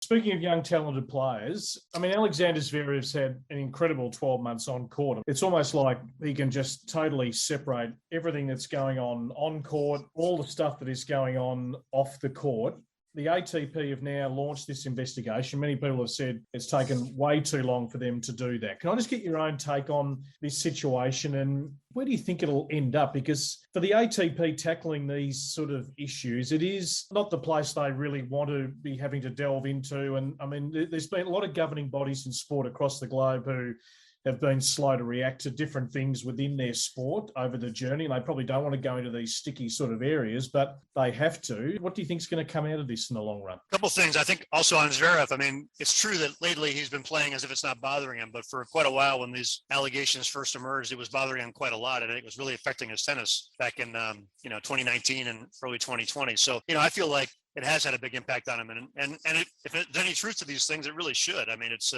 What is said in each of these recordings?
Speaking of young, talented players, I mean, Alexander Zverev's had an incredible 12 months on court. It's almost like he can just totally separate everything that's going on court, all the stuff that is going on off the court. The ATP have now launched this investigation. Many people have said it's taken way too long for them to do that. Can I just get your own take on this situation and where do you think it'll end up? Because for the ATP tackling these sort of issues, it is not the place they really want to be having to delve into. And I mean, there's been a lot of governing bodies in sport across the globe who have been slow to react to different things within their sport over the journey. And they probably don't want to go into these sticky sort of areas, but they have to. What do you think is going to come out of this in the long run? A couple of things. I think also on Zverev, I mean, it's true that lately he's been playing as if it's not bothering him, but for quite a while when these allegations first emerged, it was bothering him quite a lot. And it was really affecting his tennis back in, 2019 and early 2020. So, I feel like it has had a big impact on him. And if there's any truth to these things, it really should. I mean, these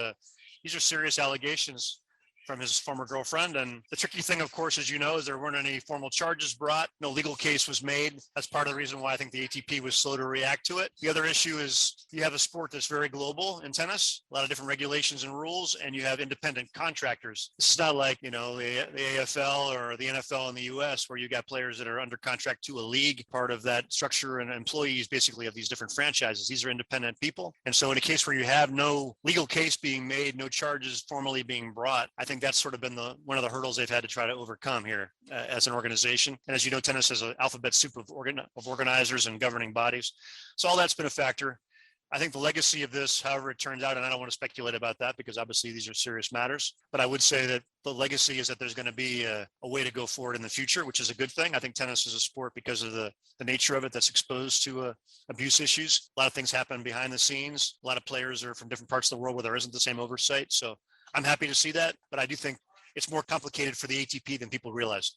are serious allegations from his former girlfriend. And the tricky thing, of course, as you know, is there weren't any formal charges brought. No legal case was made. That's part of the reason why I think the ATP was slow to react to it. The other issue is you have a sport that's very global in tennis, a lot of different regulations and rules, and you have independent contractors. This is not like, the AFL or the NFL in the US where you got players that are under contract to a league, part of that structure and employees basically of these different franchises. These are independent people. And so in a case where you have no legal case being made, no charges formally being brought, I think that's sort of been one of the hurdles they've had to try to overcome here as an organization. And as you know, tennis is an alphabet soup of organizers and governing bodies. So all that's been a factor. I think the legacy of this, however it turns out, and I don't want to speculate about that because obviously these are serious matters, but I would say that the legacy is that there's going to be a way to go forward in the future, which is a good thing. I think tennis is a sport because of the nature of it that's exposed to abuse issues. A lot of things happen behind the scenes. A lot of players are from different parts of the world where there isn't the same oversight. So I'm happy to see that, but I do think it's more complicated for the ATP than people realize.